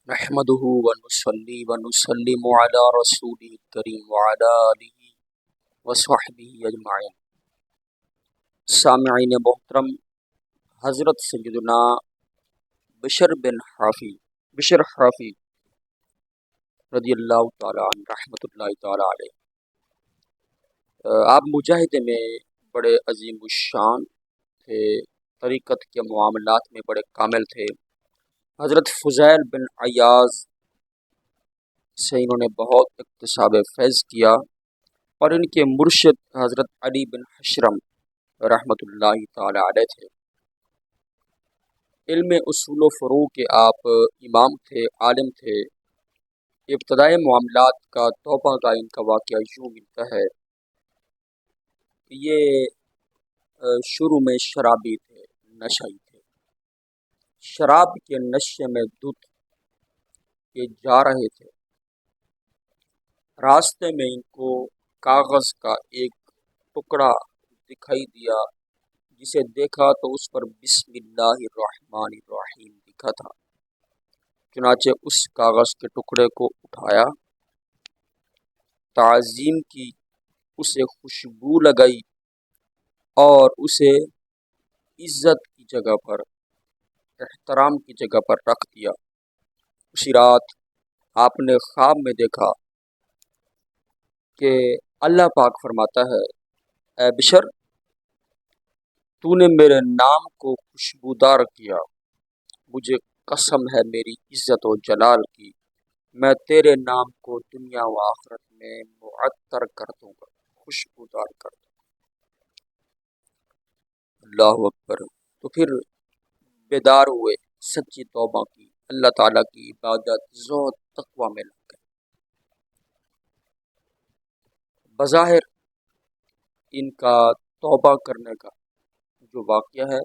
نحمده ونصلي ونسلم على رسوله الكريم وعلى آله وصحبه اجمعین۔ سامعین محترم، حضرت سیدنا بشر حافی رضی اللہ تعالیٰ عنہ رحمۃ اللہ تعالیٰ علیہ، آپ مجاہدے میں بڑے عظیم الشان تھے، طریقت کے معاملات میں بڑے کامل تھے۔ حضرت فضیل بن عیاض سے انہوں نے بہت اکتساب فیض کیا، اور ان کے مرشد حضرت علی بن حشرم رحمۃ اللہ تعالی علیہ تھے۔ علم اصول و فروع کے آپ امام تھے، عالم تھے۔ ابتدائی معاملات کا توبہ کا ان کا واقعہ یوں ملتا ہے کہ یہ شروع میں شرابی تھے، نشئی تھے۔ شراب کے نشے میں دھت کے جا رہے تھے۔ راستے میں ان کو کاغذ کا ایک ٹکڑا دکھائی دیا، جسے دیکھا تو اس پر بسم اللہ الرحمن الرحیم لکھا تھا۔ چنانچہ اس کاغذ کے ٹکڑے کو اٹھایا، تعظیم کی، اسے خوشبو لگائی اور اسے عزت کی جگہ پر، احترام کی جگہ پر رکھ دیا۔ اسی رات آپ نے خواب میں دیکھا کہ اللہ پاک فرماتا ہے، اے بشر، تو نے میرے نام کو خوشبودار کیا، مجھے قسم ہے میری عزت و جلال کی، میں تیرے نام کو دنیا و آخرت میں معطر کر دوں گا، خوشبودار کر دوں گا۔ اللہ اکبر۔ تو پھر بیدار ہوئے، سچی توبہ کی، اللہ تعالیٰ کی عبادت، زہد، تقوی میں لگ گئے۔ بظاہر ان کا توبہ کرنے کا جو واقعہ ہے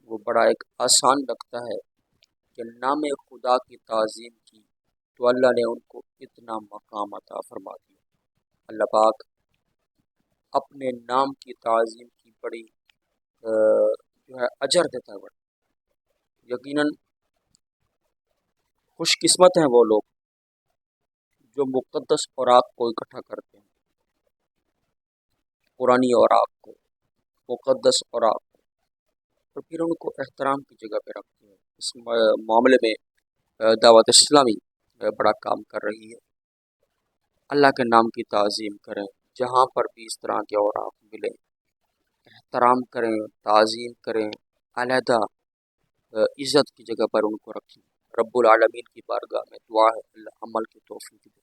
وہ بڑا ایک آسان لگتا ہے کہ نام خدا کی تعظیم کی تو اللہ نے ان کو اتنا مقام عطا فرما دیا۔ اللہ پاک اپنے نام کی تعظیم کی بڑی جو ہے اجر دیتا ہے بڑا۔ یقیناً خوش قسمت ہیں وہ لوگ جو مقدس اوراق کو اکٹھا کرتے ہیں، قرآنی اوراق کو، مقدس اوراق کو، اور پھر ان کو احترام کی جگہ پہ رکھتے ہیں۔ اس معاملے میں دعوت اسلامی بڑا کام کر رہی ہے۔ اللہ کے نام کی تعظیم کریں، جہاں پر بھی اس طرح کے اوراق ملیں احترام کریں، تعظیم کریں، علیحدہ عزت کی جگہ پر ان کو رکھیں۔ رب العالمین کی بارگاہ میں دعا ہے اللہ عمل کی توفیق دے۔